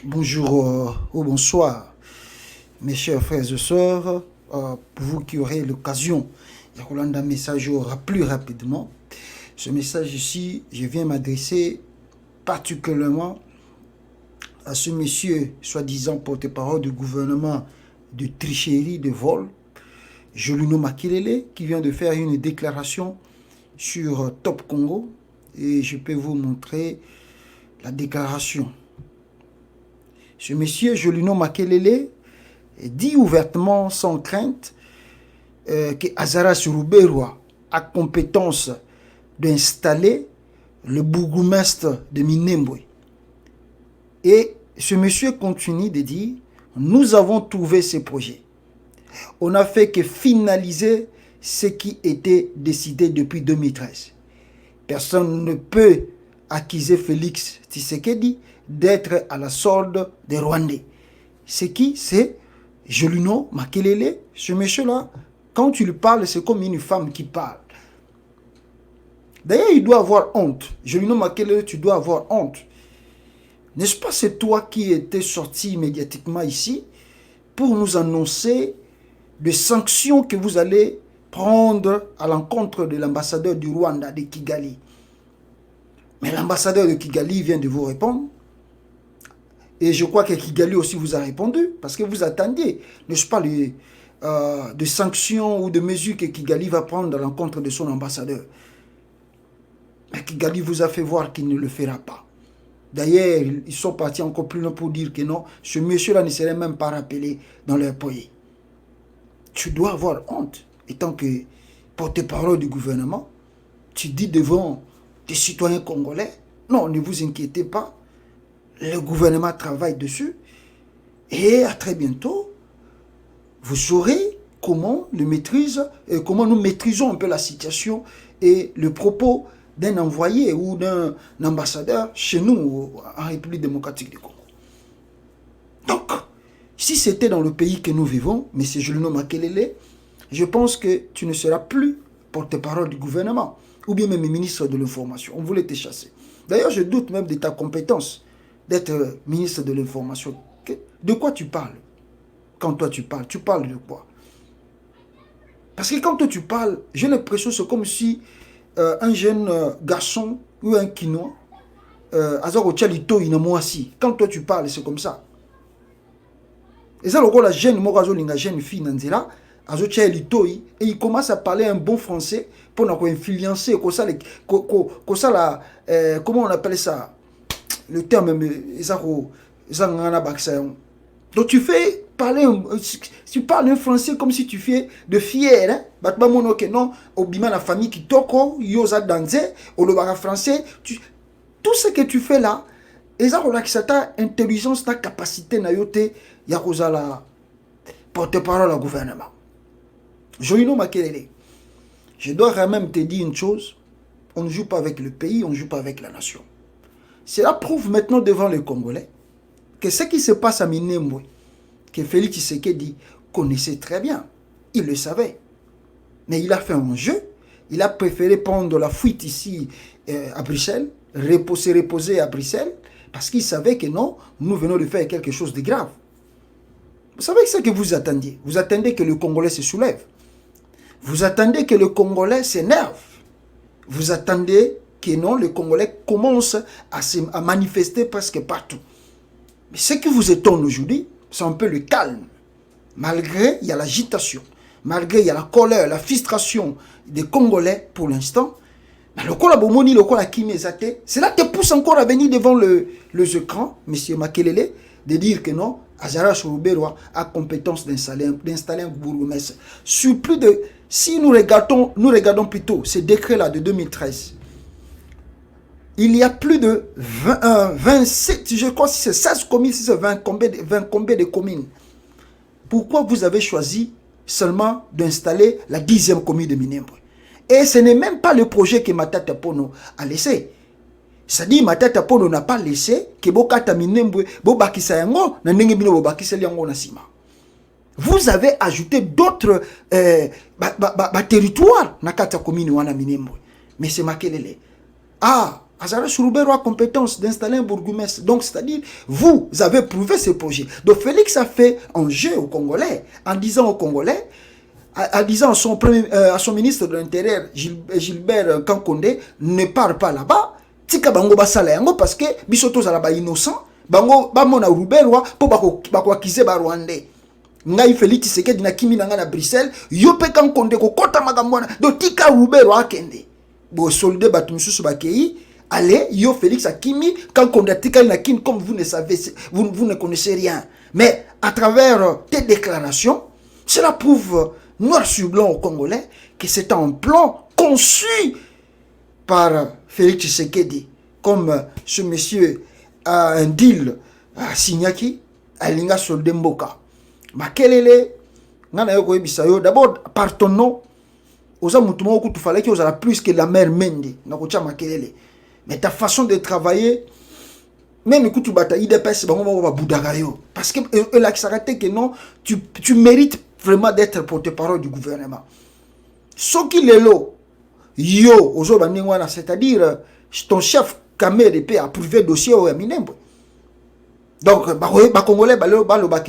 Bonjour ou bonsoir, mes chers frères et sœurs. Pour vous qui aurez l'occasion de relancer un message plus rapidement, ce message ici, je viens m'adresser particulièrement à ce monsieur, soi-disant porte-parole du gouvernement de tricherie, de vol, Jolino Makelele, qui vient de faire une déclaration sur Top Congo. Et je peux vous montrer la déclaration. Ce monsieur Jolino Makelele dit ouvertement, sans crainte, que Azaras Ruberwa a compétence d'installer le bourgmestre de Minembwe. Et ce monsieur continue de dire, nous avons trouvé ce projet. On n'a fait que finaliser ce qui était décidé depuis 2013. Personne ne peut accuser Félix Tshisekedi d'être à la solde des Rwandais. C'est qui? C'est Jolino Makelele. Ce monsieur-là, quand tu lui parles, c'est comme une femme qui parle. D'ailleurs, il doit avoir honte. Jolino Makelele, tu dois avoir honte. N'est-ce pas, c'est toi qui étais sorti médiatiquement ici pour nous annoncer des sanctions que vous allez prendre à l'encontre de l'ambassadeur du Rwanda, de Kigali. Mais l'ambassadeur de Kigali vient de vous répondre. Et je crois que Kigali aussi vous a répondu, parce que vous attendiez, n'est-ce pas, de sanctions ou de mesures que Kigali va prendre à l'encontre de son ambassadeur. Mais Kigali vous a fait voir qu'il ne le fera pas. D'ailleurs, ils sont partis encore plus loin pour dire que non, ce monsieur-là ne serait même pas rappelé dans leur pays. Tu dois avoir honte, étant que porte-parole du gouvernement, tu dis devant des citoyens congolais, non, ne vous inquiétez pas, le gouvernement travaille dessus, et à très bientôt, vous saurez comment comment nous maîtrisons un peu la situation et le propos d'un envoyé ou d'un ambassadeur chez nous, en République démocratique du Congo. Donc, si c'était dans le pays que nous vivons, M. Jolino Makelele, je pense que tu ne seras plus porte-parole du gouvernement, ou bien même ministre de l'information. On voulait te chasser. D'ailleurs, je doute même de ta compétence d'être ministre de l'information. De quoi tu parles? Quand toi tu parles de quoi? Parce que quand toi tu parles, j'ai l'impression que c'est comme si un jeune garçon ou un quinois, quand toi tu parles, c'est comme ça. Et ça, la jeune, la jeune fille, et il commence à parler un bon français pour influencer, comment on appelle ça? Le terme, donc tu fais parler, tu parles un français comme si tu fais de fier, hein? Non, obima la famille qui toko, yosa danser, au lobara français, tout ce que tu fais là, et ça, ta intelligence, ta capacité, na yote, yakoza la porte-parole au gouvernement. Jolino Makelele, je dois quand même te dire une chose, on ne joue pas avec le pays, on ne joue pas avec la nation. Cela prouve maintenant devant les Congolais que ce qui se passe à Minembwe, que Félix Tshisekedi connaissait très bien, il le savait. Mais il a fait un jeu, il a préféré prendre la fuite ici à Bruxelles, se reposer à Bruxelles, parce qu'il savait que non, nous venons de faire quelque chose de grave. Vous savez ce que vous attendiez? Vous attendez que le Congolais se soulève. Vous attendez que le Congolais s'énerve. Vous attendez que non, le Congolais commence à manifester presque partout. Mais ce qui vous étonne aujourd'hui, c'est un peu le calme. Malgré, il y a l'agitation. Malgré, il y a la colère, la frustration des Congolais pour l'instant. Mais le Kolabomoni, le Kolakimezate, cela te pousse encore à venir devant les écrans, M. Makelele, de dire que non, Azaras Ruberwa a compétence d'installer un bourgmestre. Sur plus de... Si nous regardons plutôt ce décret-là de 2013, il y a plus de 27, je crois que c'est 16 communes, si c'est 20 combien de communes. Pourquoi vous avez choisi seulement d'installer la 10e commune de Minembwe? Et ce n'est même pas le projet que Matata Pono a laissé. C'est-à-dire Matata Pono n'a pas laissé que Bokata Minembwe, Bobakisa Yango, na ndenge bino Bobakisa Yango na sima. Vous avez ajouté d'autres territoires na kata commune wana Minembwe. Mais c'est Makelele. Ah, Azara Souroubero a compétence d'installer un bourgmestre. Donc, c'est-à-dire, vous avez prouvé ce projet. Donc, Félix a fait un jeu aux Congolais, en disant aux Congolais, en disant à son ministre de l'Intérieur, Gilbert Kankonde, ne part pas là-bas. Tika bango basala yango parce que bisoto zala ba innocent. Bango ba mona Rouberwa po bako akize ba Rwandais. Ngai Félix Tshisekedi na kimi nanga na Bruxelles, yo pe Kankonde ko kota makambo wana. Do tika Rouberwa akende. Bo solde batu mususu bakei. Allez, yo Félix Akimi, quand on a tika na kim, comme vous ne savez, vous ne connaissez rien. Mais à travers tes déclarations, cela prouve noir sur blanc aux Congolais que c'est un plan conçu par Félix Tshisekedi. Comme ce monsieur a un deal à Signaki, à Linga Soldemboka. Makelele, d'abord, par ton nom, oza mutumo oku tu fallait que oza plus que la mère Mende, na kocha Makelele. Mais ta façon de travailler, même écoute, tu batailles des pèses, parce que la que non, tu mérites vraiment d'être porte-parole du gouvernement. Ce qui est là, yo, c'est-à-dire ton chef Kamere a approuvé le dossier au Minembo. Donc, les Congolais,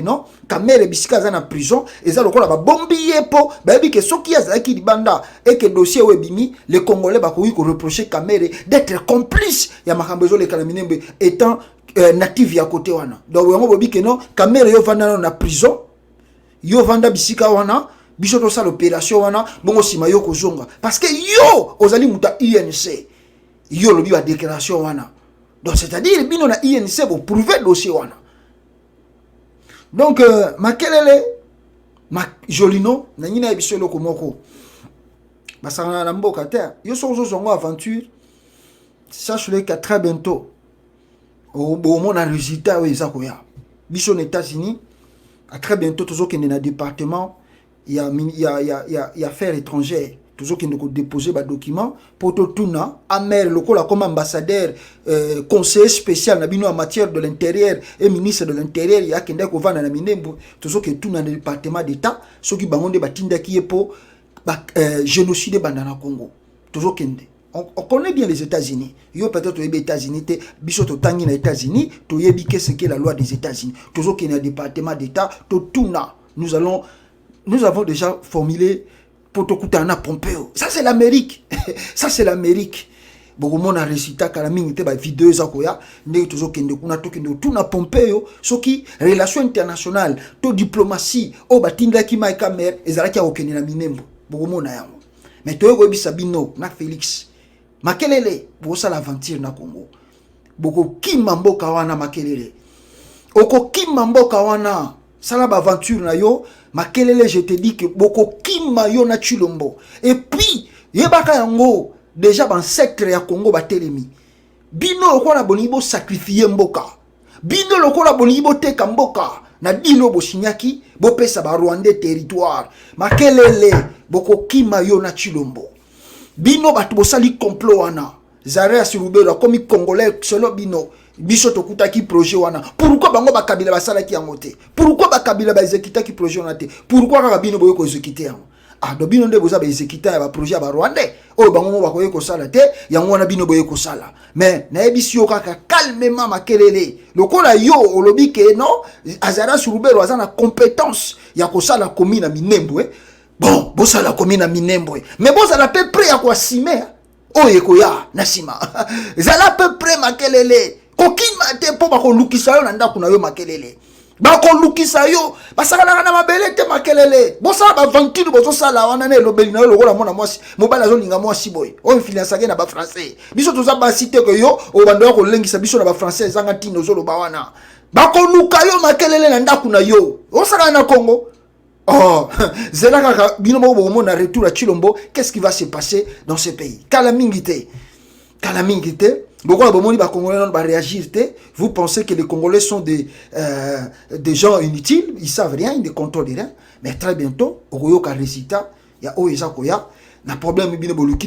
non, Kamere bisika en prison, et ça, le bombier po, que ce qui est qui banda et que le dossier est bimi, les Congolais reprocher Kamere d'être complice. Il y a Makambezo les Kalaminembe étant natif à côté wana. Donc, on dit que non, Kamere yo vanda na prison, yo vanda bisika wana, bisoto sa l'opération wana, bon sima yo kozonga. Parce que yo, ozali muta INC, yo lobi wa déclaration wana. Donc, c'est-à-dire, bino na INC pour prouver le dossier wana. Donc, Makelele, Jolino, na nina ebiso loko moko. Basanga na mboka terre. Yo sozo zongo aventure. Sache-le qu'à très bientôt, au moment d'un résultat, oui, ça koya. Biso aux États-Unis, à très bientôt, toujours qu'il y a un département, il y a affaires étrangères. Toujours qu'il nous déposer des documents pour tout tuna amer lokola comme ambassadeur conseiller spécial en matière de l'intérieur et ministre de l'intérieur il y a qui ndeko vana na minembo toujours que tout dans le département d'état ceux qui bangonde batinda qui est pour génocide bandana Congo toujours kende on connaît bien les États-Unis yo peut-être les États-Unis te biso to tangi na États-Unis to yebi que c'est que la loi des États-Unis toujours qu'il y a un département d'état to tuna nous avons déjà formulé Pompeo. Ça c'est l'Amérique. Ça c'est l'Amérique. Beaucoup monde a récité la minute ba vidéo za koya ne toujours kende kuna to kende tout na Pompeo so qui relation internationale to diplomatie o batinda ki mai kamer ezalaki okene na minembo beaucoup monde yango. Mais to ko bisa bino na Félix Makelele pour ça l'aventure na Congo. Beaucoup kima mboka wana Makelele. Oko kima mboka wana ça la aventure na yo Makelele, je te dis que beaucoup kima yo na Chilombo. Et puis, yebaka yango déjà dans secteur ya Congo batelemi. Bino lokola bonibo sacrifier mboka. Bino lokola bonibo teka mboka. Na dino bo sinyaki bo pesa ba Rwandais territoire. Makelele boko kima yo na Chilombo. Bino batu bo sali complot wana. Zarea Souroubero comme congolais solo bino. Biso tokuta ki projet wana. Pourquoi bango bakabila basala ki yango te? Pourquoi bakabila ba exécuter ki projet wana te? Pourquoi kaka bino boyo ko exécuter yango? Ah do bino nde boza ba exécuter ba projet ba Rwandais. O bango mo bakoye ko sala te, yango wana bino boyo ko sala. Mais na ebisi yo kaka calmement Makelele. Lokola yo olobi ke non, Azara Souroubero azana compétence ya ko sala commune na Minembo Bon, bosala commune na Minembo Mais bosala peu près ya ko asime. Oye ko ya nasima. Zala peu près Makelele. Kokima te po bako lukisa yo na ndaku na yo Makelele. Bako lukisa yo basaka na mabele te Makelele. Bosala ba aventure bozo sala wana na lobeli na yo lokola mona mwasi. Mobala zo linga mwasi boy. O influence na ba français. Biso toza ba cité ko yo o bando ko lengisa biso na ba français zanga tino zo loba wana. Bako luka yo Makelele na ndaku na yo. Osaka na Congo. Oh, zela kaka bino mo bo mona retour à Chilombo, qu'est-ce qui va se passer dans ce pays? Kalamingite. Pourquoi réagir? Vous pensez que les Congolais sont des gens inutiles, ils savent rien, ils ne contrôlent rien. Mais très bientôt, au Royaume résultat, il y a Oeza Koya, un problème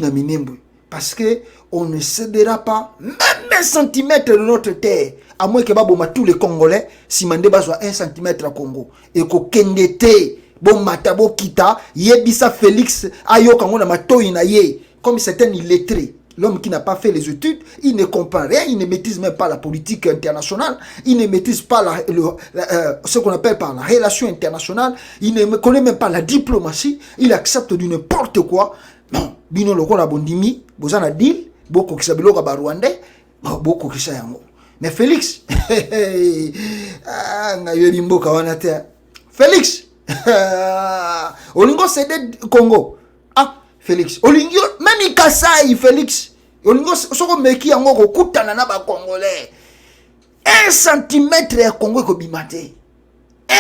na Minembo. Parce que on ne cédera pas même un centimètre de notre terre. À moins que tous les Congolais, si Mandeba soit 1 centimètre à Congo. Et que Kendete, bon Matabo Kita, Yebisa Félix, Ayo Kango na Matoyi na ye, comme c'est un illettré. L'homme qui n'a pas fait les études, il ne comprend rien, il ne maîtrise même pas la politique internationale, il ne maîtrise pas ce qu'on appelle par la relation internationale, il ne connaît même pas la diplomatie, il accepte du n'importe quoi. Non, bino loko la bondimi, bozana deal, boko kisabilo ka barwande, boko kisa yango. Mais Félix, Félix, Olingo cédé Congo. Ah, Félix, Olingo, même Kasai, Félix, Olingo, soko meki yango ko kutana na ba Congolais. 1 centimètre ya Congo ko bimate.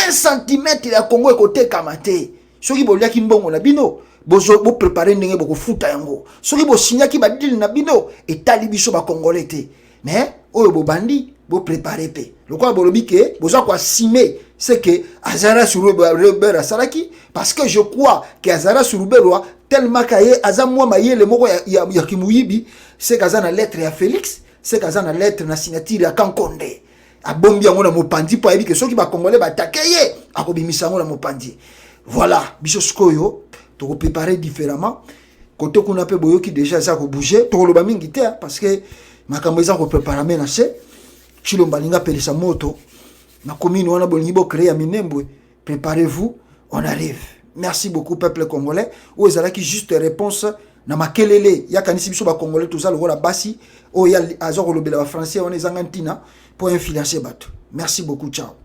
1 centimètre ya Congo ko tekamate. Soki boliaki mbongo na bino, bo préparer ndenge boko futa yango. Soki bo signaki ba deal na bino, etali biso ba Congolais te. Mais oyo bo bandi, bo préparer pe. Lokwa bolobi ke boza ko assumer c'est que Azara Surubero Saraki parce que je crois que Azara Surubero tellement kaye azamwa maye le moko ya Kimuyibi c'est kazana lettre ya Félix c'est kazana lettre na signature ya Kankonde abombi yango na mopandi po ayebi ke soki ba Congolais ba takeye akobimisa yango na mopandi. Voilà biso skoyo to ko préparer différemment côté qu'on appelle boyoki déjà ça ko bouger to lo ba mingi te parce que makambo za ko préparer menace Chilomba linga pelisa moto na commune wana bolingo créer minembwe. Préparez-vous, on arrive. Merci beaucoup peuple congolais. O ezalaki juste réponse na makelele ya kanisi biso ba congolais tout ça le la basi o ya azoko lobela ba français on ezanga ntina pour influencer bato. Merci beaucoup, ciao.